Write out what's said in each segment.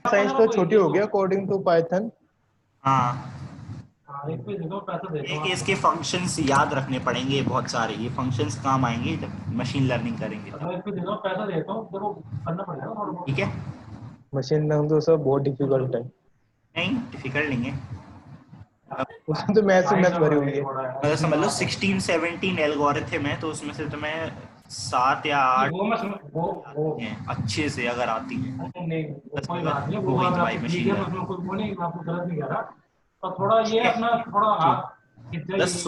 Science तो छोटी हो गया अकॉर्डिंग टू पाइथन। हाँ, एक पे दे दो, पैसा दे दो एक इसके फंक्शंस याद रखने पड़ेंगे बहुत सारे, ये फंक्शंस काम आएंगे जब मशीन लर्निंग करेंगे तब। एक पे दे दो, पैसा देता हूँ, देखो करना पड़ेगा थोड़ा बहुत। ठीक है, मशीन लर्निंग तो सब बहुत डिफिकल्ट है। नहीं डिफिकल्ट नहीं है। उसमें तो मैथ भरी हुई है। मतलब समझ लो 16-17 एल्गोरिथम है, तो उसमें से तुम्हें 7 या 8 वो मैं समझ वो आती हैं अच्छे से, अगर आती हैं नहीं, वो 10 कोई में बात नहीं, वो हो गई बात तुम्हारी आपको ठीक मशीन है, मैं उसमें लर्निंग। कुछ वो नहीं, मैं आपको गलत नहीं कह रहा। तो थोड़ा ये ठीक है, अपना थोड़ा तो हाथ खींच बस जाइए।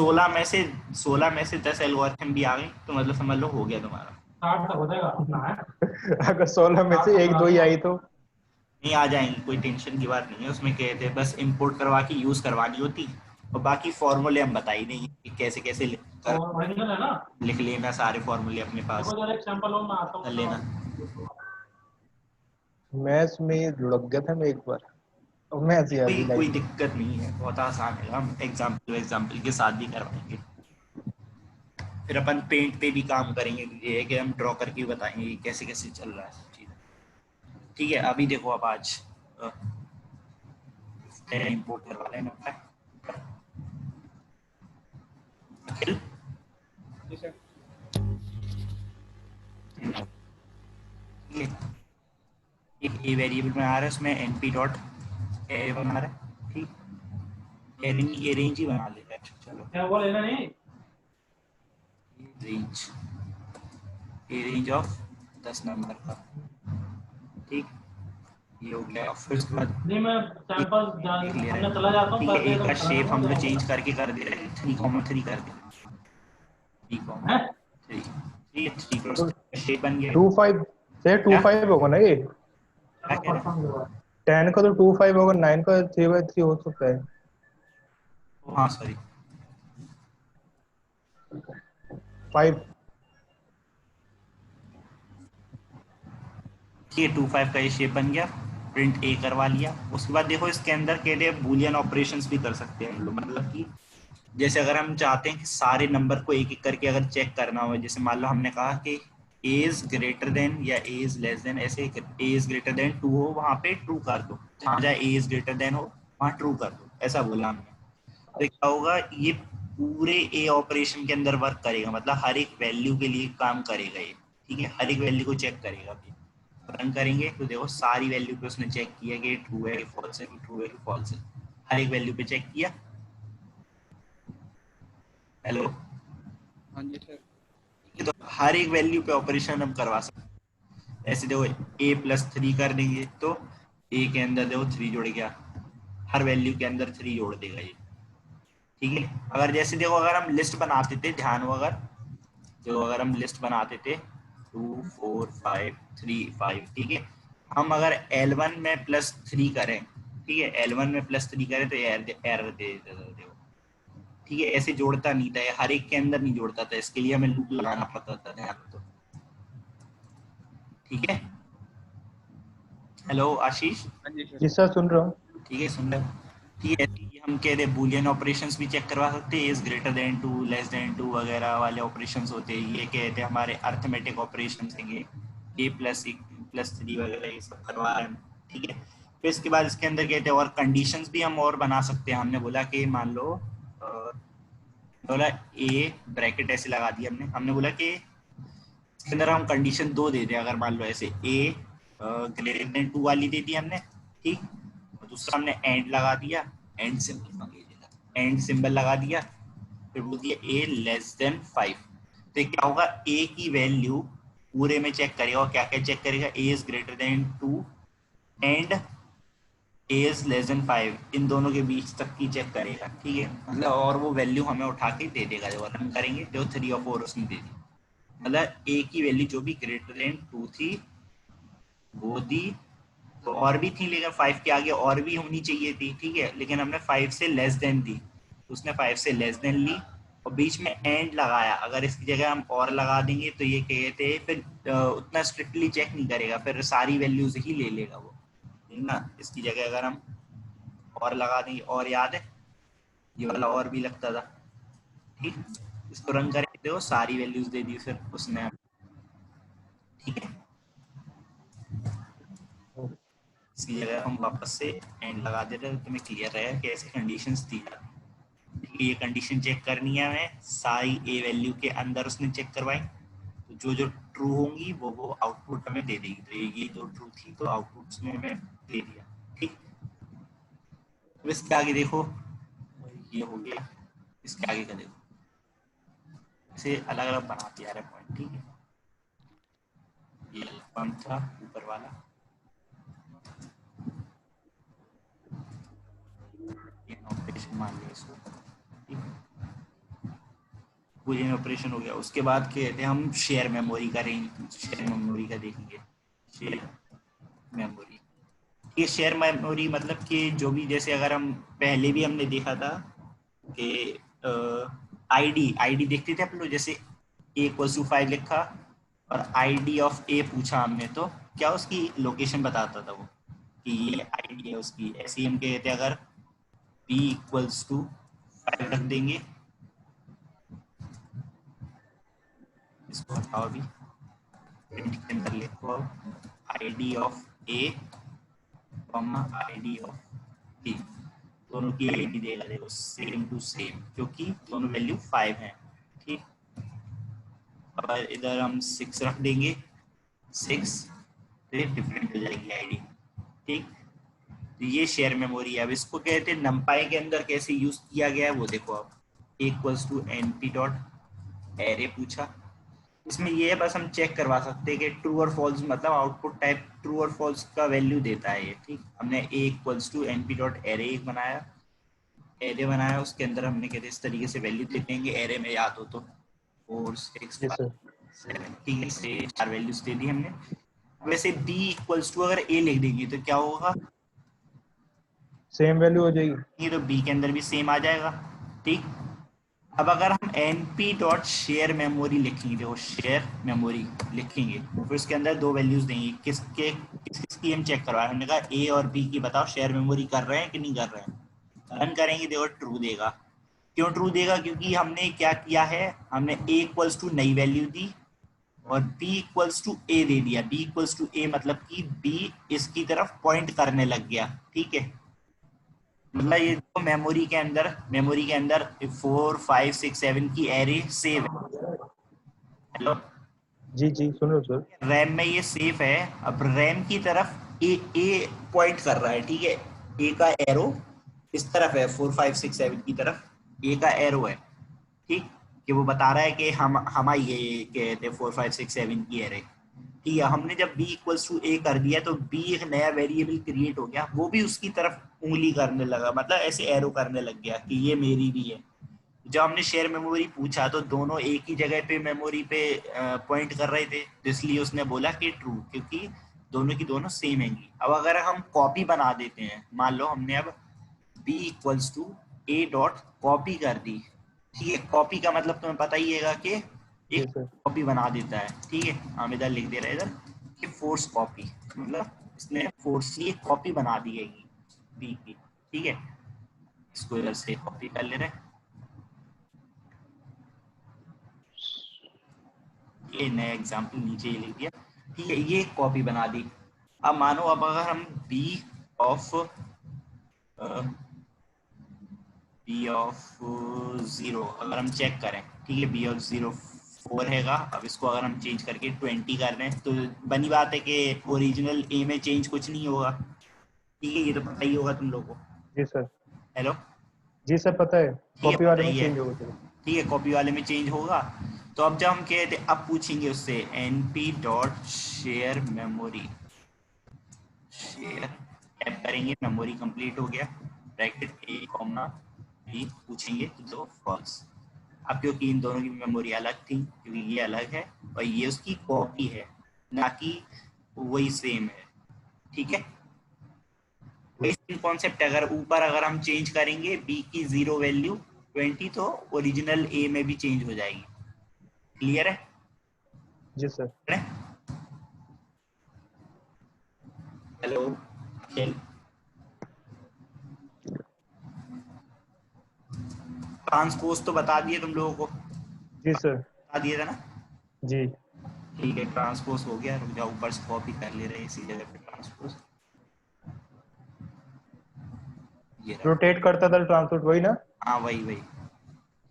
16 में से 10 एल्गोरिथम भी आ गई तो मतलब समझ लो हो गया तुम्हारा। 60 तक हो जाएगा अपना है। अगर 16 में 60 से तक एक करा दो ही दूंगा। हाँ, आई तो। नहीं आ जाएंगी, कोई टेंशन की बात नहीं है उसमें। कहते हैं बस इंपोर्ट करवा के यूज करवानी होती, और बाकी फॉर्मूले हम बता ही देंगे कि कैसे कैसे तो ओरिजिनल है ना? लिख लेना, सारे फॉर्मूले अपने पास देखो जरा एक सैंपल और मैं आता कर हूँ लेना। तो। मैथ्स में लग गया था मैं एक बार, और मैथ्स याद कोई दिलाई। कोई दिक्कत नहीं है, बहुत आसान है, हम एग्जाम्पल एग्जाम्पल के साथ भी करवाएंगे। फिर अपन पेंट पे भी काम करेंगे, ये है कि हम ड्रॉ करके बताएंगे कि कैसे कैसे चल रहा है सब चीज़। ठीक है, अभी देखो अब आज इंपोर्ट करवा लेना अखिल। जी सर। एक ए वेरिएबल में आ रहा है, उसमें np डॉट ए बना रहा है, ठीक, ए रेंज ही बना लेते हैं। चलो क्या वो लेना नहीं? Range, A range of 10 number का, ठीक, ये हो गया। फिर उसके बाद नहीं, मैं एक सैंपल देख ले रहे हमने चला हैं, जाता हूँ, ठीक है, पैसे एक एकदम का चला शेप जाता हूँ हम लोग जरा चेंज बहुत। करके कर दे रहे हैं, 3,3 कर दे, 3,3, ठीक है, 3 क्रॉस तो शेप बन गया। 2 5 से क्या 2 5 होगा ना ये। क्या कह रहे हैं? 10 का तो 2 5 होगा, 9 का 3 by 3 हो सकता है। हाँ सॉरी, 5। ठीक है, 2 5 का ये शेप बन गया, प्रिंट ए करवा लिया। उसके बाद देखो इसके अंदर कहते हैं बूलियन ऑपरेशंस भी कर सकते हैं हम लोग, मतलब कि जैसे अगर हम चाहते हैं कि सारे नंबर को एक एक करके अगर चेक करना हो, जैसे मान लो हमने कहा कि ए इज ग्रेटर देन या ए इज लेस देन, ऐसे ए इज ग्रेटर देन 2 हो वहां पे ट्रू कर दो, जहाँ जाए ए इज ग्रेटर देन हो वहां ट्रू कर दो, ऐसा बोला हमने। तो क्या होगा, ये पूरे ए ऑपरेशन के अंदर वर्क करेगा, मतलब हर एक वैल्यू के लिए काम करेगा ये, ठीक है, हर एक वैल्यू को चेक करेगा। रन करेंगे तो देखो सारी वैल्यू पे उसने चेक किया कि ट्रू है कि फॉल्स है, कि ट्रू है कि फॉल्स है, हर एक वैल्यू पे चेक किया। हेलो, हाँ जी सर। ये तो हर एक वैल्यू पे ऑपरेशन हम करवा सकते हैं। ऐसे देखो a+3 कर देंगे तो ए के अंदर देखो 3 जुड़ गया, हर वैल्यू के अंदर 3 जोड़ देगा ये, ठीक है। अगर जैसे देखो अगर हम लिस्ट बनाते थे, ध्यान हो अगर, जो अगर हम लिस्ट बनाते थे 2 4 5 3 5, ठीक है, हम अगर L1 में +3 करें, ठीक है, L1 में +3 करें तो एरर दे देता था देखो, ठीक है, ऐसे जोड़ता नहीं था, हर एक के अंदर नहीं जोड़ता था, इसके लिए हमें लूप लगाना पड़ता था, ध्यान दो, ठीक है। हेलो आशीष, हाँ जी सर। जी सर, सुन रहा हूँ। ठीक है, सुन रहे हो? ठीक है, ये हम कह रहे बूलियन ऑपरेशंस भी चेक करवा सकते हैं, is greater than 2 less than 2 वगैरह वाले ऑपरेशंस होते हैं, ये कहते हैं हमारे अर्थमेटिक ऑपरेशंस हैं, a+3 वगैरह ये सब करवा रहे हैं, ठीक है। फिर इसके बाद इसके अंदर कहते हैं और कंडीशंस भी हम और बना सकते हैं। हमने बोला कि मान लो बोला ए ब्रैकेट ऐसे लगा दिया हमने, हमने बोला कि इसके अंदर हम कंडीशन 2 दे दें, अगर मान लो ऐसे ए ग्रेटर देन 2 वाली दे दी हमने, ठीक, और दूसरा हमने एंड लगा दिया, एंड सिंबल, एंड सिंबल लगा दिया, फिर बोल दिया ए लेस देन 5। तो क्या होगा, ए की वैल्यू पूरे में चेक करेगा, और क्या क्या चेक करेगा, A is greater than 2 and A is less than 5, इन दोनों के बीच तक की चेक करेगा, ठीक है, मतलब और वो वैल्यू हमें उठा के दे देगा, जब रन करेंगे जो 3 और 4 उसने दे दी, मतलब ए की वैल्यू जो भी ग्रेटर देन 2 थी वो दी, तो और भी थी लेकिन 5 के आगे और भी होनी चाहिए थी, ठीक है, लेकिन हमने 5 से लेस देन दी, तो उसने 5 से लेस देन ली, और बीच में एंड लगाया। अगर इसकी जगह हम और लगा देंगे तो ये कहते हैं फिर उतना स्ट्रिक्टली चेक नहीं करेगा, फिर सारी वैल्यूज ही ले लेगा वो, ठीक ना। इसकी जगह अगर हम और लगा देंगे, और याद है ये वाला और भी लगता था, ठीक, इसको रन करेंगे तो सारी वैल्यूज दे दी फिर उसने, ठीक है, इसकी जगह हम वापस से एंड लगा देते हैं, तो तुम्हें क्लियर रहेगा कि ऐसी कंडीशंस दी जाती हैं। ये कंडीशन चेक करनी है हमें, सारी ए वैल्यू के अंदर उसने चेक करवाई, तो जो जो ट्रू होंगी वो आउटपुट हमें दे देगी। तो ये जो ट्रू थी तो आउटपुट उसने हमें दे दिया। ठीक, तो इसके आगे देखो, ये हो गया, इसके आगे का देखो, इसे अलग अलग बनाते जा रहे पॉइंट। ठीक है, ये वन था ऊपर वाला, ये ऑपरेशन मान लिया इसको। ठीक है, बूलियन ऑपरेशन हो गया। उसके बाद कहते हैं हम शेयर मेमोरी करेंगे, शेयर मेमोरी का देखेंगे। शेयर मेमोरी, ये शेयर मेमोरी मतलब कि जो भी, जैसे अगर हम पहले भी हमने देखा था कि आईडी देखते थे अपन लोग, जैसे A=5 लिखा और ID ऑफ A पूछा हमने, तो क्या उसकी लोकेशन बताता था वो कि ये आईडी है उसकी। ऐसे ही हम कहते हैं अगर B=5 रख देंगे, इसको हटाओ अभी, प्रिंट के अंदर लिखो ID of A ID of B, दोनों की आईडी देगा, देखो सेम टू सेम, क्योंकि दोनों वैल्यू 5 है। ठीक, अब इधर हम 6 रख देंगे, 6 तो डिफरेंट हो जाएगी आईडी। ठीक, तो ये शेयर मेमोरी है। अब इसको कहते हैं नंपाई के अंदर कैसे यूज किया गया है वो देखो। अब A=np.array पूछा, इसमें ये है बस हम चेक करवा सकते हैं कि ट्रू और फॉल्स, मतलब आउटपुट टाइप ट्रू और फॉल्स का वैल्यू देता है ये। ठीक, हमने A=np.array बनाया, एरे बनाया, उसके अंदर हमने कहते इस तरीके से वैल्यू दे देंगे, एरे में याद हो तो 4 6 जी 5 सर। 7, ठीक है, से 4 वैल्यूज दे दी हमने। वैसे B= अगर A लिख देंगे तो क्या होगा, सेम वैल्यू हो जाएगी। ये तो B के अंदर भी सेम आ जाएगा। ठीक, अब अगर हम np.share मेमोरी लिखेंगे, देखो शेयर मेमोरी लिखेंगे, फिर उसके अंदर दो वैल्यूज देंगे, किसकी हम चेक करवा रहे हैं। हमने कहा A और B की, बताओ शेयर मेमोरी कर रहे हैं कि नहीं कर रहे हैं। रन करेंगे, देखो ट्रू देगा। क्यों ट्रू देगा, क्योंकि हमने क्या किया है, हमने A= नई वैल्यू दी और B=A दे दिया। B=A मतलब कि B इसकी तरफ पॉइंट करने लग गया। ठीक है, मतलब ये जो मेमोरी के अंदर 4 5 6 7 की एरे सेव है। हेलो, जी जी, सुन रहे हो सर। रैम में ये सेफ है। अब रैम की तरफ ए पॉइंट कर रहा है। ठीक है, ए का एरो इस तरफ है, 4 5 6 7 की तरफ ए का एरो है। ठीक, कि वो बता रहा है कि हमारी ये कहते हैं 4 5 6 7 की एरे। ठीक है, हमने जब B=A कर दिया तो B एक नया वेरिएबल क्रिएट हो गया, वो भी उसकी तरफ उंगली करने लगा, मतलब ऐसे एरो करने लग गया कि ये मेरी भी है। जब हमने शेयर मेमोरी पूछा तो दोनों एक ही जगह पे मेमोरी पे पॉइंट कर रहे थे, तो इसलिए उसने बोला कि ट्रू, क्योंकि दोनों की दोनों सेम हैंगी। अब अगर हम कॉपी बना देते हैं, मान लो हमने अब B=A डॉट कॉपी कर दी। ठीक है, कॉपी का मतलब तुम्हें पता ही है कि जी एक सर। कॉपी बना देता है। ठीक है, हम इधर लिख दे रहे हैं इधर कि फोर्स कॉपी, मतलब इसने फोर्स की एक कॉपी बना दी है बी की। ठीक है, इसको इधर से कॉपी कर ले रहे हैं, ये नया एग्जाम्पल नीचे ही लिख दिया। ठीक है, ये कॉपी बना दी। अब मानो अब अगर हम बी ऑफ 0 अगर हम चेक करें, ठीक है, B=0 4 हैगा। अब इसको अगर हम चेंज करके 20 कर रहे हैं तो बनी बात है कि ओरिजिनल ए में चेंज कुछ नहीं होगा। ठीक है, ये तो पता ही होगा तुम लोगों को। जी सर। हेलो, जी सर, पता है, ठीक है, कॉपी पता वाले में ही है। चेंज होगा सर। ठीक है, कॉपी वाले में चेंज होगा। तो अब जब हम कहते अब पूछेंगे उससे np.share मेमोरी, शेयर टैप करेंगे, मेमोरी कंप्लीट हो गया, ब्रैकेट A कॉमा B पूछेंगे तो फॉल्स। अब क्योंकि इन दोनों की मेमोरी अलग थी, क्योंकि ये अलग है और ये उसकी कॉपी है, ना कि वही सेम है। ठीक है, वही सेम कॉन्सेप्ट। अगर ऊपर अगर हम चेंज करेंगे B की 0 वैल्यू 20 तो ओरिजिनल A में भी चेंज हो जाएगी। क्लियर है? जी सर। हेलो, ट्रांसपोज तो बता दिए तुम लोगों को, जी सर। बता दिया था ना। जी। ठीक है, ट्रांसपोज हो गया। रुक जाओ, ऊपर से कॉपी कर ले रहे हैं इसी जगह पे ट्रांसपोज। ये रहा। रोटेट करता था ट्रांसपोर्ट, वही ना? हाँ वही वही,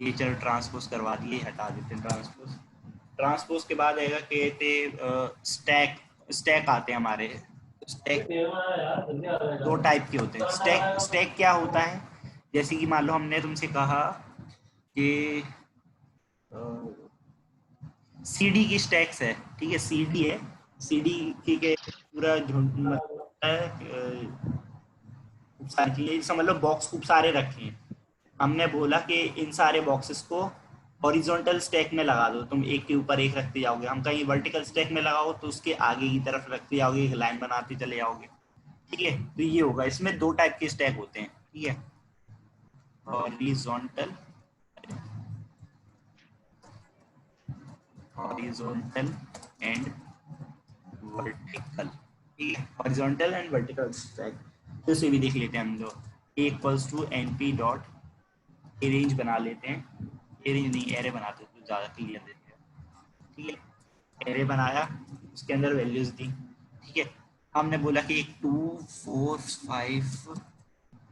ये चलो ट्रांसपोज करवा दिए, हटा देते हैं ट्रांसपोज। ट्रांसपोज के बाद आएगा कहते स्टैक। स्टैक आते हैं हमारे। स्टैक यार जल्दी आ जाएगा। दो टाइप के होते हैं। स्टैक स्टैक क्या होता है, जैसे कि मान लो हमने तुमसे कहा कि सीडी की स्टैक्स है, ठीक है, सीडी है, सीडी के पूरा झुंड मतलब है, खूब सारी चीजें समझ लो, बॉक्स खूब सारे रखे हैं। हमने बोला कि इन सारे बॉक्सेस को हॉरिजॉन्टल स्टैक में लगा दो, तुम एक के ऊपर एक रखते जाओगे। हम कहीं वर्टिकल स्टैक में लगाओ तो उसके आगे की तरफ रखते जाओगे, एक लाइन बनाते चले जाओगे, ठीक है। तो ये होगा, इसमें दो टाइप के स्टैक होते हैं, ठीक है, हॉरिजॉन्टल हॉरिजॉन्टल एंड वर्टिकल, ठीक है, हॉरिजॉन्टल एंड वर्टिकल स्टैक। तो इसे भी देख लेते हैं हम लोग। A equals to n P dot arange बना लेते हैं, ए रेंज नहीं एरे बनाते हैं तो ज़्यादा क्लियर देते हैं, ठीक है। एरे बनाया, उसके अंदर वैल्यूज दी, ठीक है। हमने बोला कि 2 4 5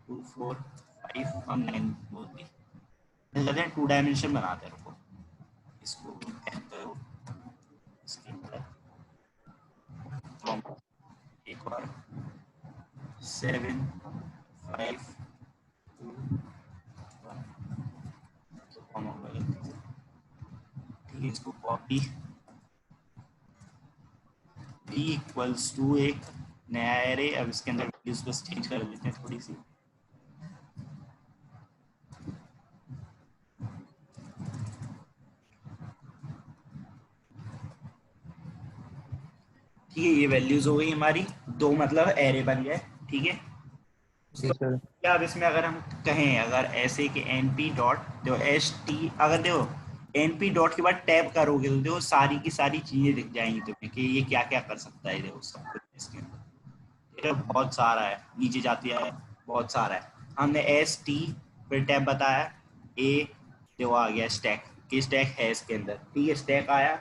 2 4 5 और 9 बोल दी। कहते हैं 2 डायमेंशन बनाते हैं, रुको इसको करो, इसके अंदर एक और 7 5 2 1, ठीक है। इसको कॉपी, बी इक्वल्स टू एक नया एरे, अब इसके अंदर वैल्यूज बस चेंज कर देते हैं थोड़ी सी, ठीक है। ये वैल्यूज हो गई हमारी दो, मतलब एरे बन गए, ठीक है। जी सर। क्या अब इसमें अगर हम कहें, अगर ऐसे कि एन पी डॉट देखो एच टी, अगर देखो एन पी डॉट के बाद टैब करोगे तो देखो सारी की सारी चीजें दिख जाएंगी तुम्हें कि ये क्या क्या कर सकता है, देखो सब कुछ इसके अंदर, ये बहुत सारा है, नीचे जाती है बहुत सारा है। हमने एस टी फिर टैब बताया, ए देखो आ गया स्टैक, कि स्टैक है इसके अंदर, ठीक है, स्टैक आया।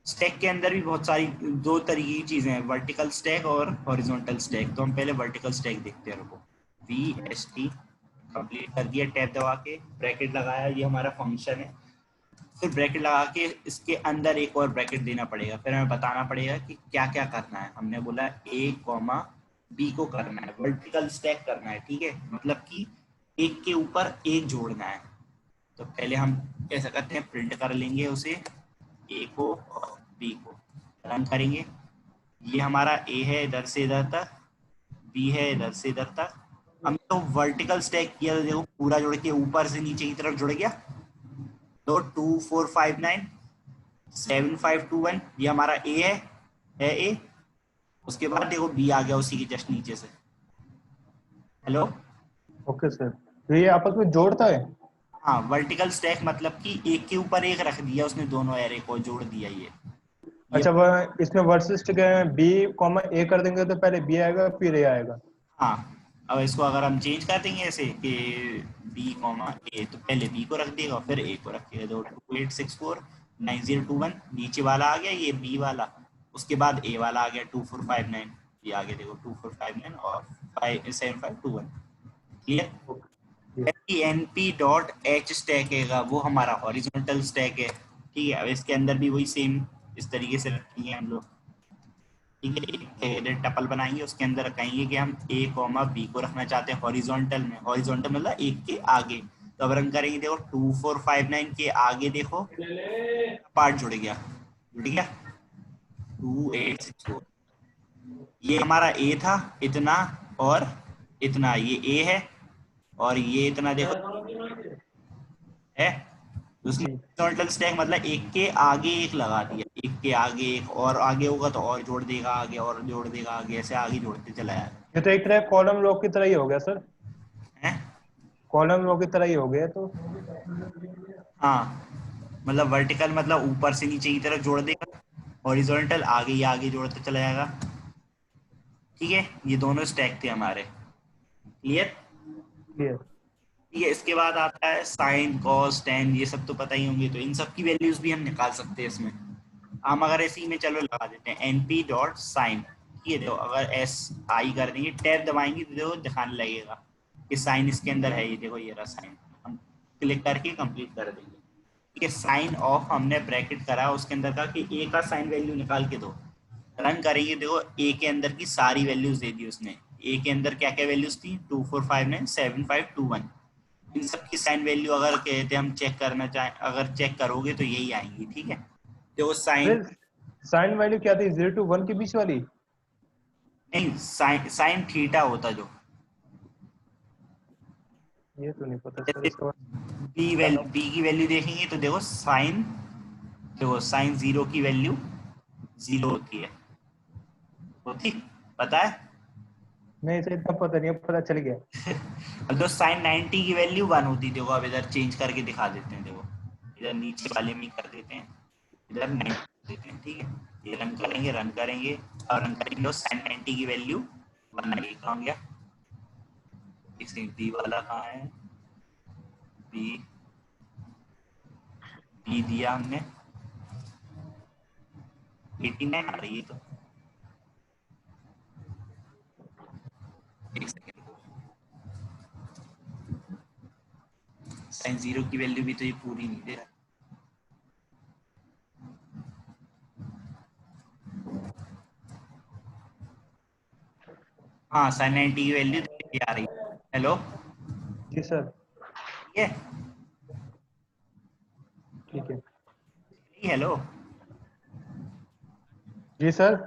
स्टैक के अंदर भी बहुत सारी दो तरीके की चीजें हैं, वर्टिकल स्टैक और हॉरिजॉन्टल स्टैक। तो हम पहले वर्टिकल स्टैक देखते हैं, रुको। वी एस टी कंप्लीट कर दिया, टैब दबा के ब्रैकेट लगाया, ये हमारा फंक्शन है। फिर ब्रैकेट लगा के इसके अंदर एक और ब्रैकेट देना पड़ेगा, फिर हमें बताना पड़ेगा कि क्या क्या करना है। हमने बोला ए कॉमा बी को करना है, वर्टिकल स्टैक करना है, ठीक है, मतलब कि एक के ऊपर एक जोड़ना है। तो पहले हम ऐसा करते हैं, प्रिंट कर लेंगे उसे, ए को और बी को रन करेंगे। ये हमारा ए है इधर से इधर तक, बी है इधर से इधर तक। हमने तो वर्टिकल स्टैक किया, तो देखो पूरा जुड़ के ऊपर से नीचे की तरफ जुड़ गया। तो 2 4 5 9 7 5 2 1 ये हमारा ए है ए। उसके बाद देखो बी आ गया उसी के जस्ट नीचे से। हेलो, ओके सर, तो ये आपस में जोड़ता है? हाँ, वर्टिकल स्टैक मतलब कि एक के ऊपर एक रख दिया उसने, दोनों एरे को जोड़ दिया। ये अच्छा, वह इसमें वर्सिस्ट के बी कॉमा ए कर देंगे तो पहले बी आएगा फिर ए आएगा? हाँ, अब इसको अगर हम चेंज कर देंगे ऐसे कि बी कॉमा ए, तो पहले बी को रख देगा फिर ए को रखेगा। तो 28649021 नीचे वाला आ गया, ये बी वाला। उसके बाद ए वाला आ गया 2459, ये आगे देखो 2459 और 7521, clear. N P dot H stack है वो हमारा हॉरिजॉन्टल स्टैक है, ठीक है। अब इसके अंदर भी वही सेम इस तरीके से रखेंगे हम लोग, ठीक है। एक टपल बनाएंगे, उसके अंदर कहेंगे कि हम ए कॉमा बी को रखना चाहते हैं हॉरिजॉन्टल में। हॉरिजॉन्टल मतलब एक के आगे। तो अब रन करेंगे, देखो 2459 के आगे देखो ले ले। पार्ट जुड़ गया, जुड़ गया 2864। ये हमारा ए था इतना और इतना, ये ए है और ये इतना देखो है। तो उसने जी। हॉरिजॉन्टल स्टैक मतलब एक के आगे एक लगा दिया, एक के आगे एक और आगे होगा तो और जोड़ देगा आगे, और जोड़ देगा आगे, ऐसे आगे जोड़ते चला जाएगा। ये तो एक तरह कॉलम लॉ की तरह ही हो गया सर, है, कॉलम लॉ की तरह ही हो गया तो। हाँ, मतलब वर्टिकल मतलब ऊपर से नीचे की तरफ जोड़ देगा, हॉरिजॉन्टल आगे ही आगे जोड़ते चला जाएगा, ठीक है। ये दोनों स्टैक थे हमारे, क्लियर। क्लियर। ठीक है, इसके बाद आता है साइन कॉस टेन, ये सब तो पता ही होंगे। तो इन सब की वैल्यूज भी हम निकाल सकते हैं इसमें। हम अगर इसी में चलो लगा देते हैं एन पी डॉट साइन, ये देखो अगर एस आई कर देंगे टैब दबाएंगे तो देखो दिखाने लगेगा ये साइन इसके अंदर है, ये देखो ये रहा साइन, हम क्लिक करके कंप्लीट कर देंगे। ठीक है, साइन ऑफ हमने ब्रैकेट करा उसके अंदर का कि ए का साइन वैल्यू निकाल के दो, रन करेंगे, देखो ए के अंदर की सारी वैल्यूज दे दी उसने। ए के अंदर क्या क्या वैल्यूज थी, 24597521, इन सब की साइन वैल्यू अगर कहते हम चेक करना चाहें, अगर चेक करोगे तो यही आएंगी। ठीक है, देखो साइन, साइन वैल्यू क्या थी, 0 to 1 के बीच वाली? नहीं साइन थीटा होता जो, ये तो नहीं पता सर जैसे इसका। बी की वैल्यू देखेंगे तो देखो साइन, देखो साइन 0 की वैल्यू 0 होती है, होती पता है? नहीं सर इतना पता नहीं, अब पता चल गया। अब तो साइन 90 की वैल्यू 1 होती, देखो अब इधर चेंज करके दिखा देते हैं, देखो इधर नीचे वाले में कर देते हैं, इधर 90 देते हैं। ठीक है, ये रन करेंगे और रन करेंगे तो साइन 90 की वैल्यू 1 आएगी। कहाँ गया इसे, बी वाला कहाँ है, बी दिया हमने, 89 आ रही है, तो एक सेकेंड, साइन 0 की वैल्यू भी तो ये पूरी नहीं दे रहा। हाँ साइन 90 की वैल्यू तो आ रही है। हेलो, जी सर। ठीक है, ठीक है हेलो, जी सर।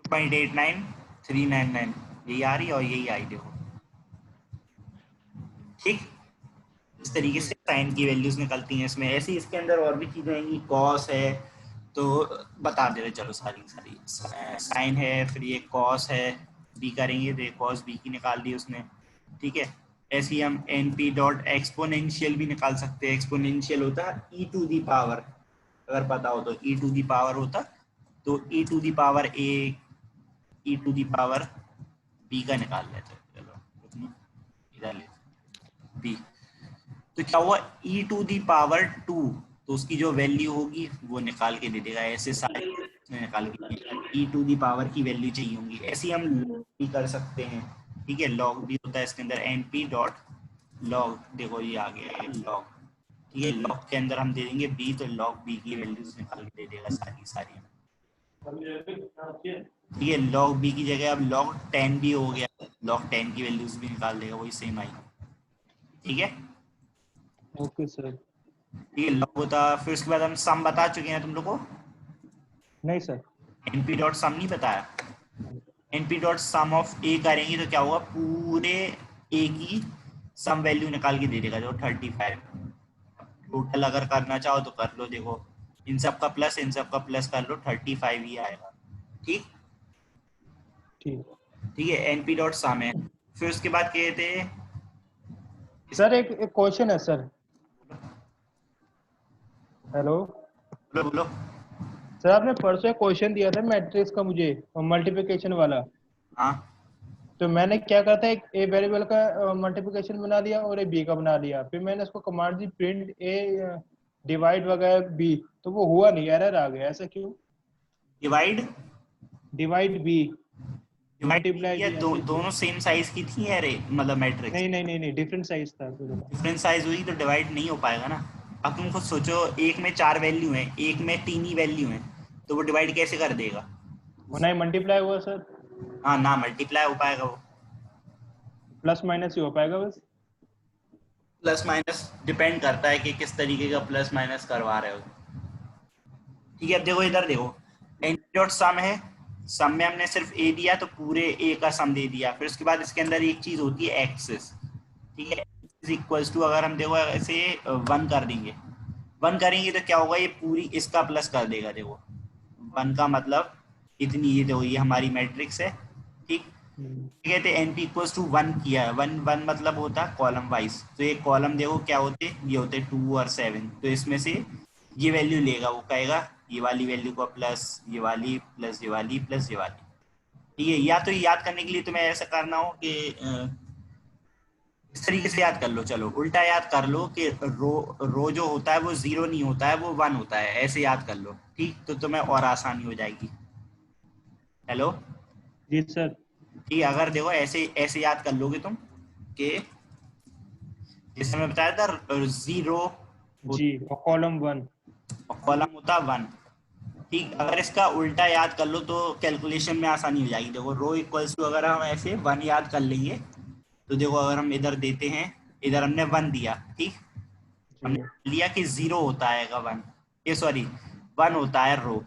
0.89399 यही आ रही है और यही आई, देखो। ठीक, इस तरीके से साइन की वैल्यूज निकलती हैं इसमें। ऐसी इसके अंदर और भी चीजें आएंगी, कॉस है तो बता दे रहे, चलो सारी सारी साइन है, फिर ये कॉस है, बी करेंगे तो कॉस बी की निकाल दी उसने। ठीक है, ऐसे ही हम एन पी डॉट एक्सपोनेंशियल भी निकाल सकते हैं। एक्सपोनेंशियल होता है ई टू दी पावर, अगर पता हो तो ई टू दी पावर होता, तो e to the power a, e to the power b का निकाल लेते हैं। चलो इधर ले बी, तो क्या हुआ e टू दी पावर 2, तो उसकी जो वैल्यू होगी वो निकाल के दे देगा। ऐसे सारे निकाल के e टू दी पावर की वैल्यू चाहिए होंगी। ऐसे ही हम log भी कर सकते हैं। ठीक है, log भी होता है इसके अंदर, np डॉट log, देखो ये आ गया log। ठीक है, log के अंदर हम दे देंगे b, तो log b की वैल्यूज निकाल के दे देगा सारी सारी। ठीक है, log b की जगह अब log 10 भी हो गया, log 10 की वैल्यूज भी निकाल देगा, वही सेम आई। ठीक है, ओके सर। ठीक है, लॉग होता। फिर उसके बाद हम सम बता चुके हैं तुम लोग को, नहीं सर। np डॉट सम नहीं बताया। np डॉट सम ऑफ ए करेंगे तो क्या होगा, पूरे ए की सम वैल्यू निकाल के दे देगा, जो 35। टोटल अगर करना चाहो तो कर लो, देखो इन सब का प्लस कर लो, 35 ही आएगा। ठीक, ठीक है, np डॉट सम है। फिर उसके बाद कहते हैं सर एक क्वेश्चन है सर। हेलो बोलो बोलो। सर, आपने परसों एक क्वेश्चन दिया था मैट्रिक्स का मुझे, मल्टीप्लिकेशन वाला। हाँ, तो मैंने क्या करा था, एक ए वेरिएबल का मल्टीप्लिकेशन बना दिया और ए बी का बना दिया। फिर मैंने उसको कमांड दी प्रिंट ए डिवाइड वगैरह बी, तो वो हुआ नहीं, एरर आ गया। ऐसा क्यों? Divide B multiply multiply B. दोनों सेम साइज की थी अरे, मतलब मैट्रिक्स नहीं नहीं नहीं नहीं, डिफरेंट साइज था। डिफरेंट साइज हुई तो डिवाइड नहीं हो पाएगा ना। अब तुम खुद सोचो, एक में 4 वैल्यू है, एक में 3 ही वैल्यू है, तो वो डिवाइड कैसे कर देगा? होना ही मल्टीप्लाई हुआ सर। हाँ ना, मल्टीप्लाई हो पाएगा वो, प्लस माइनस ही हो पाएगा बस। प्लस माइनस डिपेंड करता है कि किस तरीके का प्लस माइनस करवा रहे हो। ठीक है, अब देखो इधर देखो, एन डॉट सम है, सम में हमने सिर्फ ए दिया तो पूरे ए का सम दे दिया। फिर उसके बाद इसके अंदर एक चीज होती है एक्सेस। ठीक है, इज इक्वल्स टू, अगर हम देखो ऐसे 1 कर देंगे, 1 करेंगे तो क्या होगा, ये पूरी इसका प्लस कर देगा। देखो 1 का मतलब इतनी, ये देखो ये हमारी मैट्रिक्स है। ठीक, कहते हैं एन पी इक्वल्स टू 1 किया है, 1 मतलब होता है कॉलम वाइज। तो ये कॉलम देखो क्या होते, ये होते 2 और 7, तो इसमें से ये वैल्यू लेगा, वो कहेगा ये वाली वैल्यू को प्लस ये वाली प्लस ये वाली प्लस ये वाली। ठीक है, या तो याद करने के लिए तुम्हें ऐसा करना हो कि इस तरीके से याद कर लो, चलो उल्टा याद कर लो कि रो जो होता है वो 0 नहीं होता है, वो 1 होता है, ऐसे याद कर लो। ठीक, तो तुम्हें और आसानी हो जाएगी। हेलो जी सर। ठीक है, अगर देखो ऐसे ऐसे याद कर लोगे तुम कि जैसे मैं बताया था 0 जी, और कॉलम 1। और कॉलम होता 1। ठीक, अगर इसका उल्टा याद कर लो तो कैलकुलेशन में आसानी हो जाएगी। देखो रो इक्वल्स टू, अगर हम ऐसे 1 याद कर लेंगे तो देखो अगर हम इधर देते हैं, इधर हमने 1 दिया, ठीक, जी हमने लिया कि 0 होता है 1, ये सॉरी 1 होता है रो,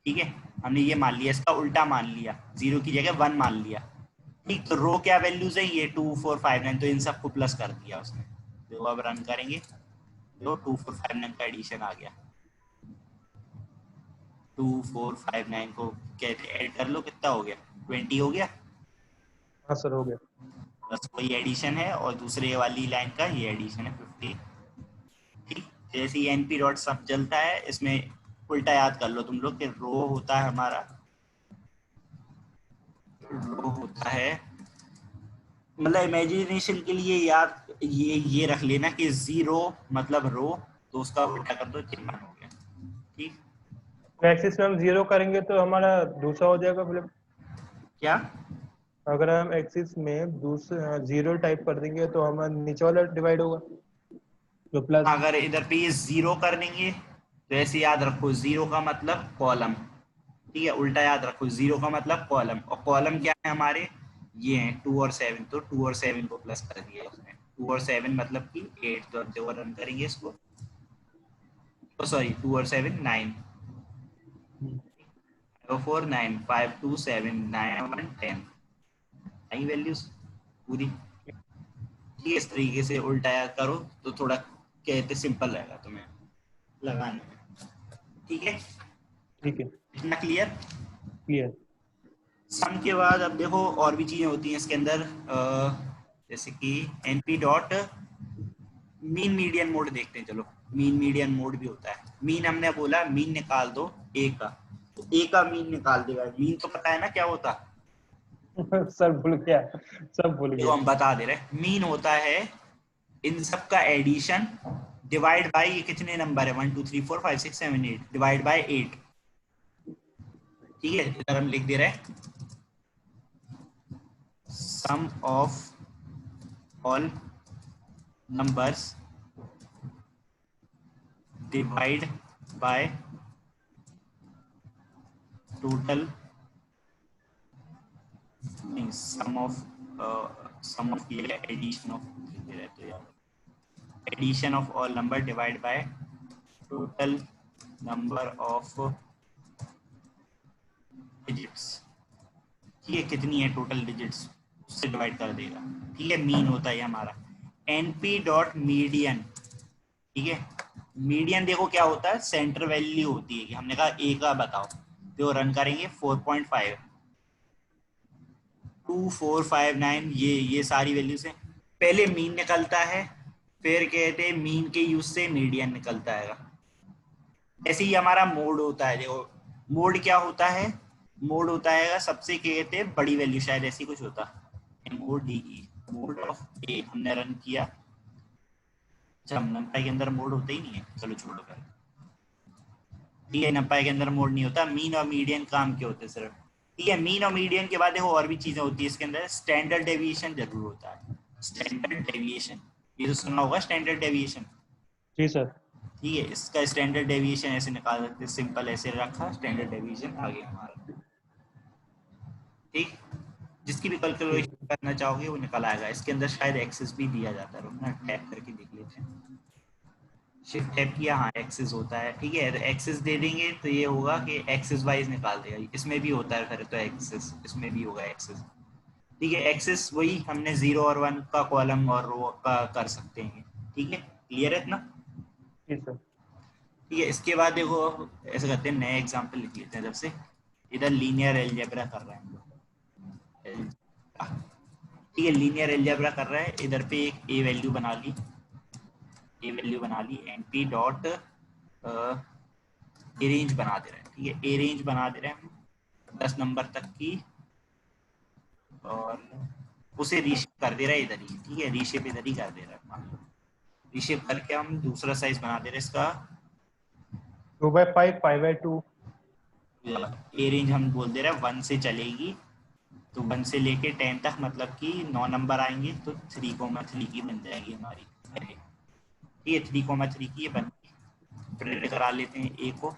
ठीक है, हमने ये मान लिया, इसका उल्टा मान लिया, 0 की जगह 1 मान लिया, ठीक। तो रो क्या वैल्यूज है, ये 2 4 5 9, तो इन सबको प्लस कर दिया उसने। देखो अब रन करेंगे तो 2 4 5 9 का एडिशन आ गया। 2 4 5 9 को कहते ऐड कर लो, कितना हो गया, 20 हो गया। हाँ सर, हो गया। बस वही एडिशन है, और दूसरे वाली लाइन का ये एडिशन है 50, ठीक। जैसे ही एनपी डॉट सब चलता है, इसमें उल्टा याद कर लो तुम लोग कि रो होता है हमारा, रो होता है, मतलब इमेजिनेशन के लिए याद ये रख लेना कि 0 मतलब रो, तो उसका उल्टा कर दो, 1 हो गया, ठीक। तो एक्सिस में हम 0 करेंगे तो हमारा दूसरा हो जाएगा, मतलब क्या, अगर हम एक्सिस में दूसरा 0 टाइप कर देंगे तो हमारा नीचे वाला डिवाइड होगा जो प्लस। अगर इधर पे ये 0 कर देंगे तो ऐसे याद रखो, 0 का मतलब कॉलम, ठीक है, उल्टा याद रखो, 0 का मतलब कॉलम, और कॉलम क्या है हमारे, ये है 2 और 7, तो 2 और 7 को प्लस कर दिया उसने, 2 और 7 मतलब कि 8। तो अब देखो रन करेंगे इसको, तो सॉरी 2 और 7 9, 4 9 5 2 7 9 1 10, आई वैल्यूज पूरी, ठीक है। इस तरीके से उल्टा याद करो तो थोड़ा कहते सिंपल रहेगा तुम्हें लगाने में, ठीक है। ठीक है, इतना क्लियर। क्लियर। सम के बाद अब देखो और भी चीजें होती हैं इसके अंदर, जैसे कि np dot mean median mode देखते हैं, चलो मीन मीडियन मोड भी होता है। मीन हमने बोला मीन निकाल दो ए का, तो ए का मीन निकाल देगा, मीन तो पता है ना क्या होता, सर भूल गया, सब भूल देखो गया। हम बता दे रहे हैं, मीन होता है इन सब का एडिशन डिवाइड बाय, ये कितने नंबर है 1 2 3 4 5 6 7 8, डिवाइड बाय 8, ठीक है। इधर हम लिख दे रहे हैं sum of all numbers divide by total, नहीं sum of ये addition of, तो यार addition of all number divide by total number of digits, ठीक है, कितनी है टोटल डिजिट्स उससे डिवाइड कर देगा, ठीक है। मीन होता है हमारा np डॉट मीडियन, ठीक है। मीडियन देखो क्या होता है, सेंटर वैल्यू होती है, कि हमने कहा ए का बताओ, तो रन करेंगे 4.5 2 4 5 9, ये सारी वैल्यूज हैं। पहले मीन निकलता है, फिर कहते हैं मीन के यूज से मीडियन निकलता है। ऐसे ही हमारा मोड होता है, देखो मोड क्या होता है, मोड होता है सबसे कहते हैं बड़ी वैल्यू, शायद ऐसी कुछ होता, MODE, मोड ऑफ ए। हमने रन किया, अच्छा नंपाई के अंदर मोड होता ही नहीं है, चलो छोड़ो कर, ठीक है। नंपाई के अंदर मोड नहीं होता, मीन और मीडियन काम के होते सिर्फ, ठीक है। मीन और मीडियन के बाद देखो और भी चीजें होती है इसके अंदर, स्टैंडर्ड डेविएशन जरूर होता है, स्टैंडर्ड डेविएशन, ये तो सुना होगा स्टैंडर्ड डेविएशन, जी सर। ठीक है। इसका स्टैंडर्ड डेविएशन ऐसे निकाल सकते हैं, सिंपल ऐसे रखा, स्टैंडर्ड डेविएशन आ गया हमारा, ठीक। जिसकी भी कैलकुलेशन करना चाहोगे वो निकल आएगा। इसके अंदर शायद एक्सेस भी दिया जाता है, रुकना टैप करके देख लेते हैं, शिफ्ट टैप किया, हाँ एक्सेस होता है, ठीक है। तो एक्सेस दे देंगे तो ये होगा कि एक्सेस वाइज निकाल देगा, इसमें भी होता है फिर तो एक्सेस, इसमें भी होगा एक्सेस, ठीक है। एक्सेस वही हमने 0 और 1 का कॉलम और रो का कर सकते हैं, ठीक है। क्लियर है इतना, जी सर। ठीक है। इसके बाद देखो ऐसे करते हैं, नए एग्जाम्पल लिख लेते हैं। जब से इधर लीनियर अलजेब्रा कर रहे हैं हम लोग, ठीक है, लीनियर अलजेब्रा कर रहा है, इधर पे एक ए वैल्यू बना ली, ए वैल्यू बना ली, np डॉट ए रेंज बना दे रहे हैं, ठीक है। ए रेंज बना दे रहे हैं हम 10 नंबर तक की, और उसे रीशेप कर दे रहा है इधर ही, ठीक है, रीशेप इधर ही कर दे रहा है, मान लो रीशेप करके हम दूसरा साइज बना दे रहे हैं इसका, 2/5 5/2। ए रेंज हम बोल दे रहे हैं 1 से चलेगी तो 1 से लेके 10 तक मतलब कि 9 नंबर आएंगे, तो 3,3 की बन जाएगी हमारी अरे। ठीक है, 3,3 की ये बन गई। प्रिंट करा लेते हैं ए को,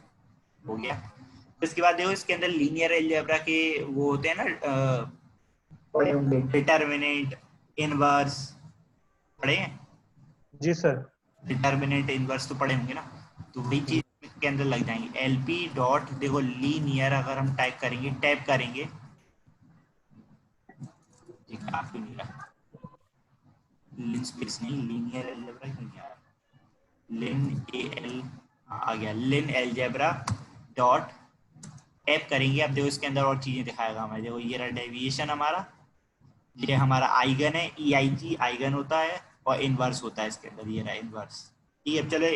हो गया। तो इसके बाद देखो इसके अंदर लीनियर अलजेब्रा के वो होते हैं ना, पढ़े होंगे, डिटर्मिनेंट, इनवर्स, पढ़े हैं? जी सर। डिटर्मिनेंट इनवर्स तो पढ़े होंगे ना, तो वही चीज के अंदर लग जाएंगे। एलपी डॉट देखो लीनियर अगर हम टाइप करेंगे, टैप करेंगे, ठीक है आपको नहीं रहा लिन स्पेस नहीं, लीनियर अलजेब्रा क्यों नहीं आ रहा, लिन ए एल आ गया, लिन अलजेब्रा डॉट टैप करेंगे। अब देखो इसके अंदर और चीजें दिखाएगा हमें, देखो ये रहा डेविएशन हमारा, ये हमारा आइगन है, ई आई जी आइगन होता है, और इनवर्स होता है इसके अंदर, ये रहा इनवर्स। ठीक है, चलो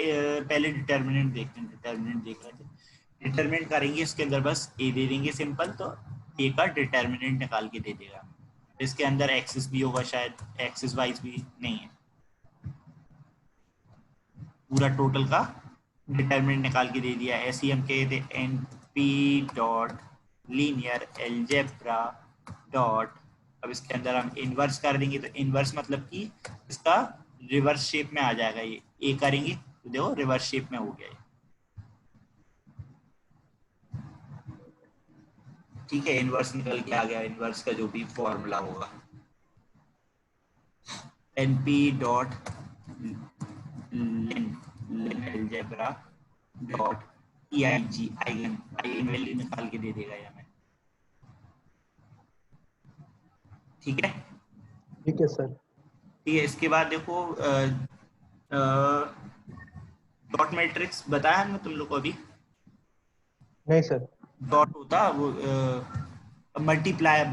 पहले डिटर्मिनेंट देखते हैं, डिटर्मिनेंट देख रहे थे। डिटर्मिनेंट करेंगे इसके अंदर बस ए दे देंगे सिंपल, तो ए का डिटर्मिनेंट निकाल के दे देगा। इसके अंदर एक्सिस भी होगा शायद, एक्सिस वाइज भी नहीं है, पूरा टोटल का डिटर्मिनेंट निकाल के दे दिया। ऐसे ही हम कहे थे N P dot linear algebra dot, अब इसके अंदर हम इनवर्स कर देंगे, तो इनवर्स मतलब कि इसका रिवर्स शेप में आ जाएगा। ये ए करेंगे तो देखो रिवर्स शेप में हो गया ये। ठीक है, इनवर्स निकल के आ गया, इनवर्स का जो भी फॉर्मूला होगा। np dot lin algebra dot eig eigen, eigen value निकाल के दे देगा ये हमें। ठीक है, ठीक है सर। ठीक है। इसके बाद देखो डॉट मैट्रिक्स बताया हमने तुम लोग को अभी, नहीं सर। डॉट होता वो मल्टीप्लाई,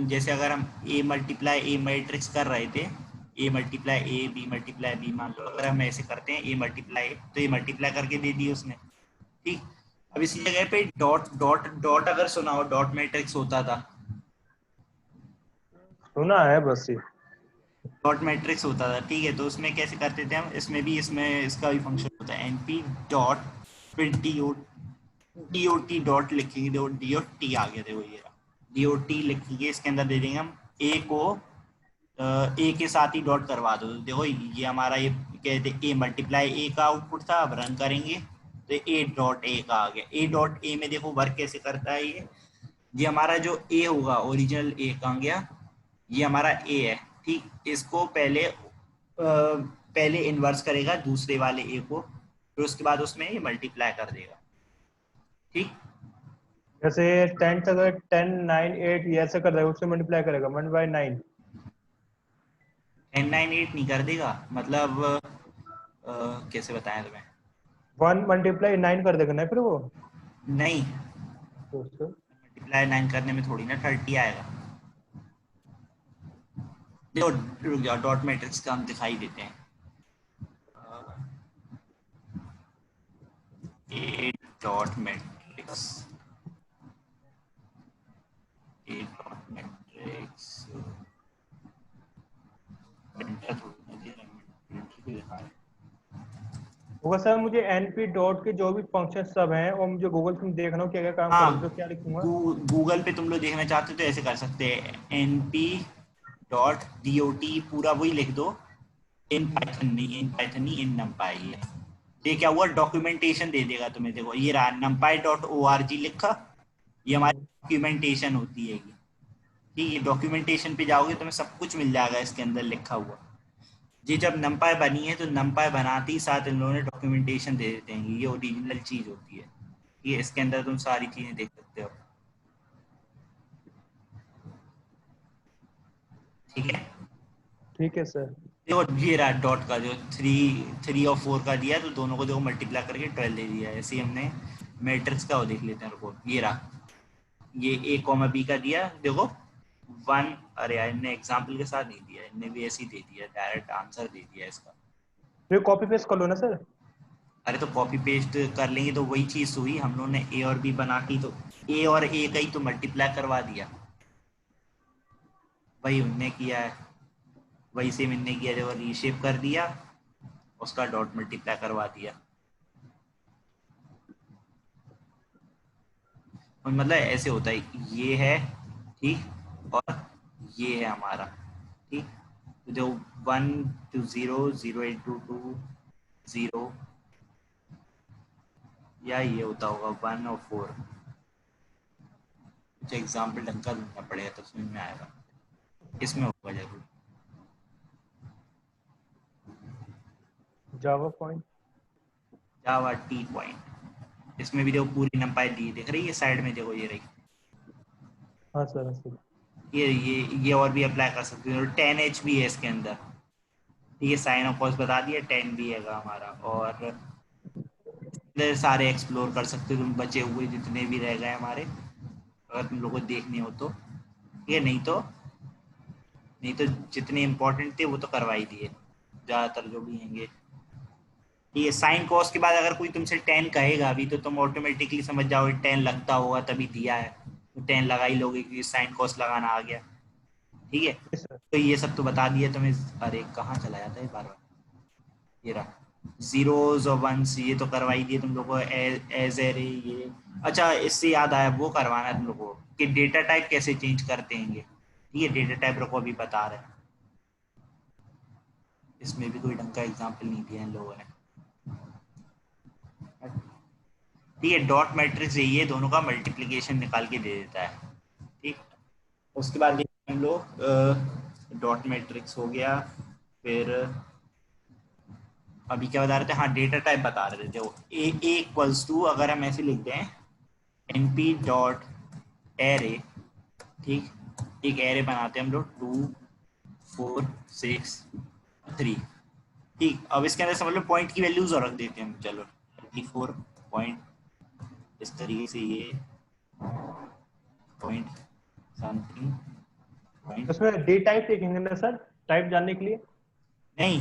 जैसे अगर हम ए मल्टीप्लाई ए मैट्रिक्स कर रहे थे, A multiply A B multiply B, मान लो अगर हम ऐसे करते हैं ए मल्टीप्लाई, तो ए मल्टीप्लाई करके दे दी उसने। ठीक, अब इसी जगह पे डॉट डॉट डॉट अगर सुना हो, डॉट मैट्रिक्स होता था, सुना है बस ये। डॉट मैट्रिक्स होता था। ठीक है, तो उसमें कैसे करते थे हम, इसमें भी इसमें इसका भी फंक्शन होता है, एनपी डॉट फिर डी ओ टी डॉट लिखेंगे, देखो डी ओ टी आ गया, देखो ये डी ओ टी लिखेंगे, इसके अंदर दे देंगे हम ए को, ए के साथ ही डॉट करवा दो। देखो ये हमारा ये कहते ए मल्टीप्लाई ए का आउटपुट था, अब रन करेंगे तो ए डॉट ए का आ गया। ए डॉट ए में देखो वर्क कैसे करता है ये हमारा जो ए होगा ओरिजिनल ए कहाँ गया, ये हमारा ए है। ठीक, इसको पहले इन्वर्स करेगा दूसरे वाले ए को, फिर उसके बाद उसमें ये मल्टीप्लाई कर देगा। ठीक, जैसे 10 अगर 10 9 8 ये ऐसे कर देगा, उससे मल्टीप्लाई करेगा 1/9। 10 9 8 नहीं कर देगा, मतलब कैसे बताएं तुम्हें, 1 × 9 कर देगा ना फिर वो। नहीं, तो उससे मल्टीप्लाई 9 करने में थोड़ी ना 30 आएगा। देखो रुक जाओ, डॉट मैट्रिक्स का हम दिखाई देते हैं, ए डॉट मैट्रिक्स, ए डॉट मैट्रिक्स प्रिंटर थोड़ी ना दे रहा है, प्रिंटर भी दिखा रहा है। होगा सर। मुझे np डॉट के जो भी फंक्शन सब हैं और मुझे गूगल से देखना हो क्या क्या काम हाँ, करेंगे, तो क्या लिखूंगा? गूगल पे तुम लोग देखना चाहते हो तो ऐसे कर सकते हैं, np डॉट dot पूरा वही लिख दो, इन पाइथन नहीं, इन पाइथन नहीं, इन नमपाई है। ये क्या हुआ, डॉक्यूमेंटेशन दे देगा तुम्हें। देखो ये रहा नमपाई डॉट org लिखा, ये हमारी डॉक्यूमेंटेशन होती है। ठीक है, डॉक्यूमेंटेशन पे जाओगे तुम्हें सब कुछ मिल जाएगा इसके अंदर लिखा हुआ। जी, जब नमपाई बनी है तो नमपाई बनाते ही साथ इन लोगों ने डॉक्यूमेंटेशन दे देते हैं, ये ओरिजिनल चीज होती है। ये इसके अंदर तुम सारी चीजें देख सकते हो। ठीक है, ठीक है सर। देखो ये रहा डॉट का जो 3 और 4 का दिया, तो दोनों को देखो मल्टीप्लाई करके 12 दे दिया। ऐसे ही हमने मैट्रिक्स का वो देख लेते हैं, रुको ये रहा, ये a कॉमा b का दिया, देखो 1, अरे यार इनने एग्जाम्पल के साथ नहीं दिया, इनने भी ऐसे ही दे दिया, डायरेक्ट आंसर दे दिया इसका। फिर कॉपी पेस्ट कर लो ना सर। अरे तो कॉपी पेस्ट कर लेंगे तो वही चीज हुई, हम लोगों ने ए और बी बना के तो ए और ए का ही तो मल्टीप्लाई करवा दिया, वही उनने किया है, वही सेम इनने किया, जब रीशेप कर दिया उसका डॉट मल्टीप्लाई करवा दिया। और मतलब ऐसे होता है, ये है ठीक, और ये है हमारा, ठीक। तो जो 1 to 0, 0 into 2 0, या ये होता होगा 1 और 4। कुछ एग्जाम्पल ढंग का ढूंढना पड़ेगा तो समझ में आएगा, इसमें होगा जरूर। जावा पॉइंट, जावा टी पॉइंट, इसमें भी देखो पूरी नंपाई दी दिख रही है साइड में, देखो ये रही। हाँ सर सर। ये और भी अप्लाई कर सकते हो। 10H भी है इसके अंदर, ठीक है। साइन ऑफ कॉस बता दिया, 10 भी है हमारा। और इधर सारे एक्सप्लोर कर सकते हो तुम, बचे हुए जितने भी रह गए हमारे, अगर तुम लोग को देखने हो तो। ये नहीं तो जितने इंपॉर्टेंट थे वो तो करवा ही दिए ज़्यादातर जो भी हैंगे। ये साइन कॉस के बाद अगर कोई तुमसे 10 कहेगा अभी, तो तुम ऑटोमेटिकली समझ जाओगे 10 लगता होगा तभी दिया है, तो 10 लगा ही लोगे क्योंकि साइन कॉस लगाना आ गया, ठीक है। Yes sir. तो ये सब तो बता दिया तुम्हें। अरे कहाँ चला जाता है बार बार, ये रहा जीरोज और वंस, ये तो करवाई दिए तुम लोग को। एज एरे ये, अच्छा इससे याद आया, वो करवाना है तुम लोग को कि डेटा टाइप कैसे चेंज करते हैं, ठीक है। डेटा टाइप रखो, अभी बता रहे हैं। इसमें भी कोई ढंग का एग्जाम्पल नहीं दिया इन लोगों ने, ठीक है। डॉट मैट्रिक्स यही है, दोनों का मल्टीप्लिकेशन निकाल के दे देता है, ठीक। उसके बाद देखते हैं हम लोग, डॉट मैट्रिक्स हो गया। फिर अभी क्या बता रहे थे, हाँ डेटा टाइप बता रहे थे। देखो ए इक्वल्स टू, अगर हम ऐसे लिख दें np डॉट एरे, ठीक, एक एरे बनाते हैं हम लोग 2 4 6 3, ठीक। अब इसके अंदर समझ लो पॉइंट की वैल्यूज और रख देते हैं हम, चलो 34 पॉइंट, इस तरीके से ये पॉइंट समथिंग पॉइंट, उसमें डी टाइप लिखेंगे ना सर, टाइप जानने के लिए? नहीं,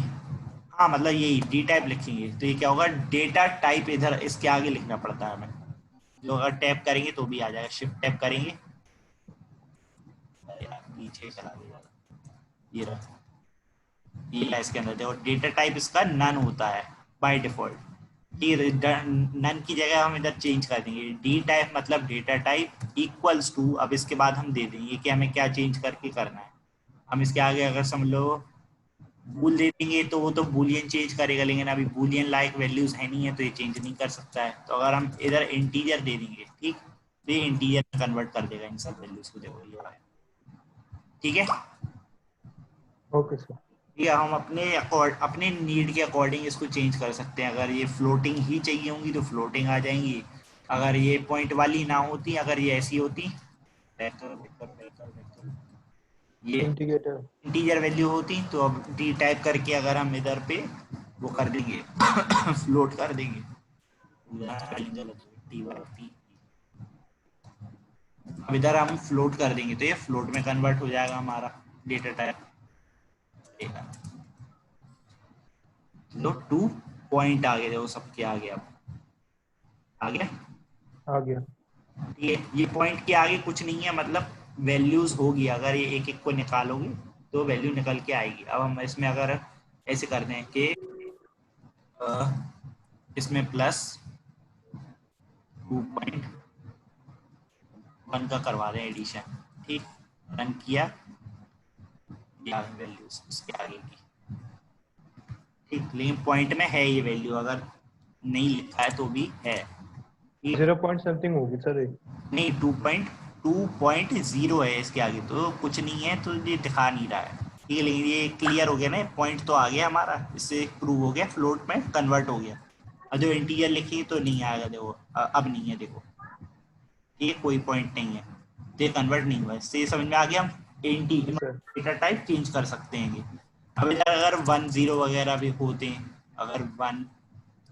हाँ मतलब यही डी टाइप लिखेंगे तो ये क्या होगा, डेटा टाइप इधर इसके आगे लिखना पड़ता है हमें। जो अगर टैप करेंगे तो भी आ जाएगा, शिफ्ट टैप करेंगे, यार पीछे चला देगा, ये रहा, ये है इसके अंदर। देखो डेटा टाइप इसका नन होता है बाय डिफॉल्ट, नन की जगह हम इधर चेंज कर देंगे, डी टाइप मतलब डेटा टाइप इक्वल्स टू। अब इसके बाद हम दे देंगे कि हमें क्या चेंज करके करना है। हम इसके आगे अगर समझ लो बूल दे देंगे तो वो तो बूलियन चेंज करेगा, लेकिन अभी बूलियन लाइक वैल्यूज है नहीं है तो ये चेंज नहीं कर सकता है। तो अगर हम इधर इंटीजर दे देंगे, ठीक, तो ये इंटीजर में कन्वर्ट कर देगा इन सब वैल्यूज को। देखो ये है, ठीक है। Okay sir. ये हम अपने नीड के अकॉर्डिंग इसको चेंज कर सकते हैं। अगर ये फ्लोटिंग ही चाहिए होंगी तो फ्लोटिंग आ जाएंगी, अगर ये पॉइंट वाली ना होती, अगर ये ऐसी होती, ये इंटीग्रेटर। इंटीजर वैल्यू होती, तो अब टी टाइप करके अगर हम इधर पे वो कर देंगे फ्लोट कर देंगे, अब इधर हम फ्लोट कर देंगे तो ये फ्लोट में कन्वर्ट हो जाएगा हमारा डेटा टाइप। लो 2 पॉइंट आ गए, देखो सबके आ गया, अब आ गया, आ गया। ये पॉइंट के आगे कुछ नहीं है, मतलब वैल्यूज होगी। अगर ये एक एक को निकालोगे तो वैल्यू निकल के आएगी। अब हम इसमें अगर ऐसे कर दें कि इसमें प्लस 2.1 का करवा दें एडिशन, ठीक, रन किया, वैल्यूज इसके आगे की, ठीक। लेकिन पॉइंट में है ये वैल्यू, अगर नहीं लिखा है तो भी है, 0 पॉइंट समथिंग होगी सर ये। नहीं 2.0 है इसके आगे, तो कुछ नहीं है तो ये दिखा नहीं रहा है, ठीक है। लेकिन ये क्लियर हो गया ना, पॉइंट तो आ गया हमारा, इससे प्रूव हो गया, फ्लोट में कन्वर्ट हो गया। और जो इंटीजर लिखी तो नहीं आएगा, देखो अब नहीं है, देखो ये कोई पॉइंट नहीं है, तो ये कन्वर्ट नहीं हुआ। इससे समझ में आ गया हम डेटा टाइप चेंज कर सकते हैं। अब इधर अगर 1 0 वगैरह भी होते हैं, अगर 1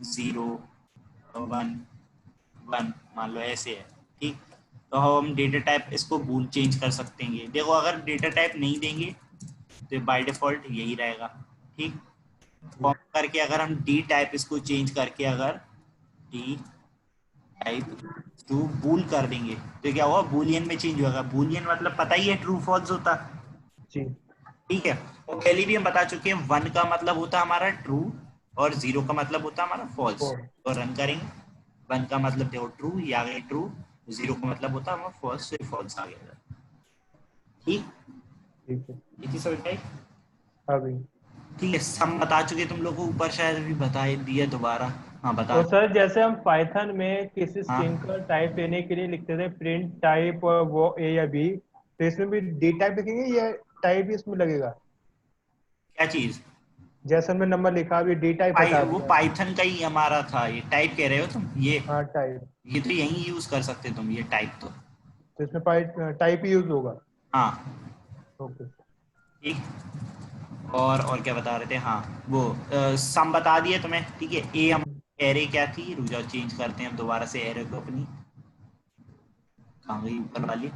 0 1 1 मान लो ऐसे है, ठीक, तो हम डेटा टाइप इसको बूल चेंज कर सकते हैं। देखो अगर डेटा टाइप नहीं देंगे तो बाय डिफॉल्ट यही रहेगा, ठीक। फॉर्म करके अगर हम डी टाइप इसको चेंज करके अगर डी टाइप टू बूल कर देंगे तो क्या हुआ, बूलियन में चेंज होगा। बूलियन मतलब पता ही है, ट्रू फॉल्स होता, जी। ठीक है। और पहले भी हम बता चुके हैं, 1 का मतलब होता है हमारा ट्रू और 0 का मतलब होता है हमारा फॉल्स। तो रन करेंगे, 1 का मतलब देखो ट्रू, ये आ गया ट्रू, 0 का मतलब होता है हमारा फॉल्स, तो फॉल्स आ गया। ठीक, ठीक है, ये चीज समझ में आई? अभी। ठीक है, सम बता चुके तुम लोग को ऊपर, शायद अभी बता ही दिया दोबारा। हाँ बता। और सर जैसे हम पाइथन में किसी हाँ, स्ट्रिंग का टाइप लेने के लिए लिखते थे प्रिंट टाइप और वो ए या बी, तो इसमें भी डी टाइप लिखेंगे या टाइप भी इसमें लगेगा? क्या चीज? जैसे हमने नंबर लिखा अभी डी टाइप हटा वो दिया। पाइथन का ही हमारा था, ये टाइप कह रहे हो तुम? हाँ टाइप, ये तो यही यूज कर सकते तुम, ये टाइप तो। तो इसमें टाइप ही यूज होगा। हाँ ओके। ठीक। और क्या बता रहे थे? हाँ वो सम बता दिए तुम्हें, ठीक है। ए हम एरे क्या थी, रुक जाओ चेंज करते हैं हम दोबारा से एरे को अपनी। कहाँ गई ऊपर वाली?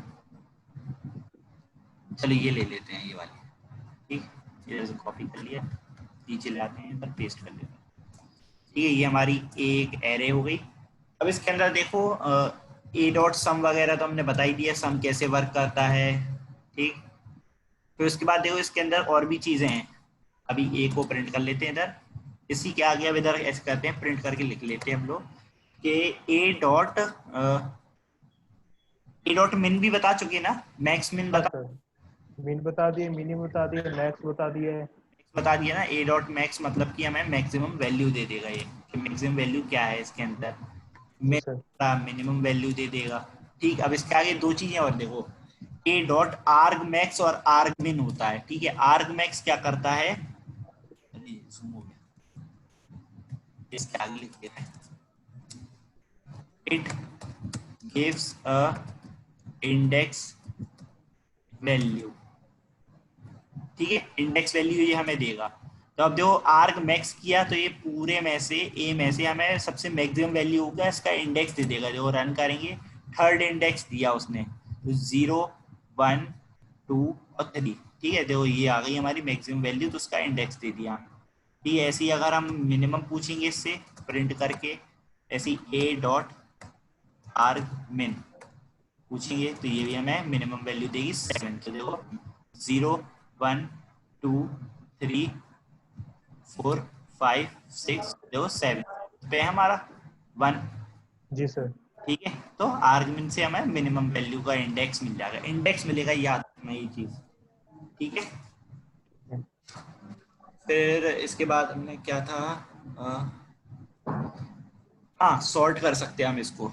चलो ये ले लेते हैं, ये वाली। ठीक, इधर से कॉपी कर लिया, नीचे ले आते हैं, इधर पेस्ट कर लेते हैं। ठीक है, ये हमारी एक एरे हो गई। अब इसके अंदर देखो ए डॉट सम वगैरह तो हमने बता ही दिया, सम कैसे वर्क करता है। ठीक, फिर उसके बाद देखो इसके अंदर और भी चीजें हैं। अभी ए को प्रिंट कर लेते हैं इधर, इसी के आगे अब इधर ऐसे करते हैं, प्रिंट करके लिख लेते हैं हम लोग कि ए डॉट मिन भी बता चुके ना, मैक्स मिन हाँ बता सर, मिन बता दिए, मिनिमम बता दिए, मैक्स बता दिए। बता दिया ना। ए डॉट मैक्स मतलब कि हमें मैक्सिमम वैल्यू दे देगा ये, कि मैक्सिमम वैल्यू क्या है इसके अंदर, जी सर। मिनिमम वैल्यू दे देगा। ठीक, अब इसके आगे दो चीजें और देखो, ए डॉट आर्ग मैक्स और आर्ग मिन होता है। ठीक है, आर्ग मैक्स क्या करता है, अरे zoom हो गया, इसके आगे लिख देते हैं, it gives a index value. ठीक है, इंडेक्स वैल्यू ये हमें देगा। तो अब देखो आर्ग मैक्स किया तो ये पूरे में से ए में से हमें सबसे मैक्सिमम वैल्यू होगा, इसका इंडेक्स दे देगा। जो रन करेंगे, थर्ड इंडेक्स दिया उसने, तो 0 1 2 और 3। ठीक है, देखो ये आ गई हमारी मैक्सिमम वैल्यू, तो उसका इंडेक्स दे दिया। ठीक है, ऐसे ही अगर हम मिनिमम पूछेंगे इससे प्रिंट करके, ऐसे ही ए डॉट आर्ग मिन पूछेंगे तो ये भी हमें मिनिमम वैल्यू देगी 7। तो देखो 0 1 2 3 4 5 6, देखो 7 पे है हमारा 1। जी सर। ठीक है, तो आर्गुमेंट से हमें मिनिमम वैल्यू का इंडेक्स मिल जाएगा, इंडेक्स मिलेगा, याद रखना ये चीज। ठीक है, फिर इसके बाद हमने क्या था, हाँ सॉर्ट कर सकते हैं हम इसको।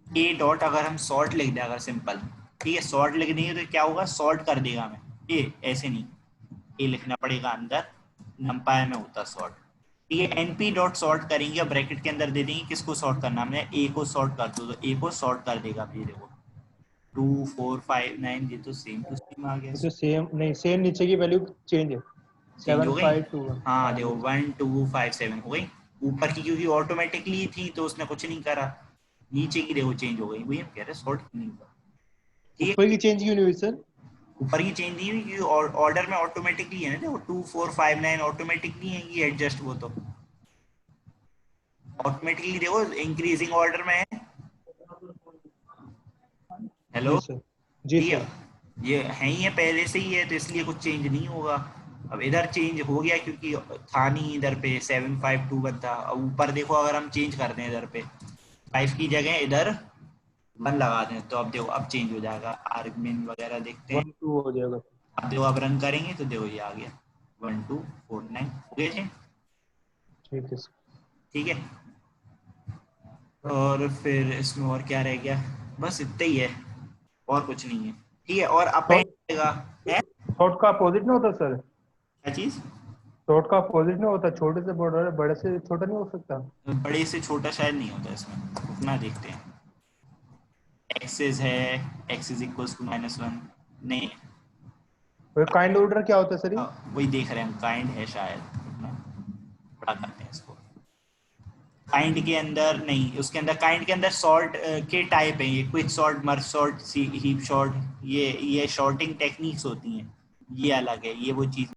ए डॉट अगर हम सॉर्ट लिख दें, अगर सिंपल, ठीक है सॉर्ट लिख देंगे तो क्या होगा, सॉर्ट कर देगा हमें। ये ऐसे नहीं, ए लिखना पड़ेगा अंदर, नंपाई में होता सॉर्ट। ठीक है, एनपी डॉट सॉर्ट करेंगे और ब्रैकेट के अंदर दे देंगे किसको सॉर्ट करना, हमने ए को सॉर्ट कर दो, तो ए को सॉर्ट कर देगा। अब ये देखो 2 4 5 9, ये तो सेम टू सेम आ गया, ये तो सेम नहीं, सेम नीचे की वैल्यू चेंज है। चेंज हो 7 गई। 5 2 1। हाँ हाँ देखो जी। 1 2 5 7 हो गई, ऊपर की क्योंकि ऑटोमेटिकली थी तो उसने कुछ नहीं करा, नीचे की देखो चेंज हो गई, वही हम कह रहे सॉर्ट नहीं हुआ। ठीक है, ऊपर की चेंज क्यों नहीं हुई सर? ऊपर की चेंज नहीं हुई क्योंकि ऑर्डर में ऑटोमेटिकली है ना, देखो 2 4 5 9 ऑटोमेटिकली है ये एडजस्ट, वो तो ऑटोमेटिकली देखो इंक्रीजिंग ऑर्डर में है। हेलो, जी सर। जी ठीक सर। है, ये है ही है पहले से ही है, तो इसलिए कुछ चेंज नहीं होगा। अब इधर चेंज हो गया क्योंकि था नहीं इधर पे 7 5 2 1 था। अब ऊपर देखो अगर हम चेंज कर दें इधर पे 5 की जगह इधर 1 लगा दें, तो अब देखो अब चेंज हो जाएगा, आर्गुमेंट वगैरह देखते हैं। 1 2 हो जाएगा। अब देखो अब रन करेंगे तो देखो ये आ गया 1 2 4 9 हो गया जी। ठीक है सर। ठीक है, और फिर इसमें और क्या रह गया, बस इतना ही है, और कुछ नहीं है। ठीक है, और अपेंड आएगा है, शॉर्ट का अपोजिट नहीं होता सर? क्या चीज? शॉर्ट का अपोजिट नहीं होता, छोटे से बड़ा, बड़े से छोटा नहीं हो सकता? बड़े से छोटा शायद नहीं होता इसमें, रुकना देखते हैं। एक्सेस है, एक्स इज इक्वल्स टू -1 नहीं, और काइंड ऑर्डर क्या होता है सर ये? वही देख रहे हैं, काइंड है शायद, रुकना बड़ा करते हैं इसको। काइंड के अंदर नहीं, उसके अंदर काइंड के अंदर सॉर्ट के टाइप है, ये quick sort, merge sort, heap sort, ये शॉर्टिंग टेक्निक्स होती हैं, ये अलग है, ये वो चीज़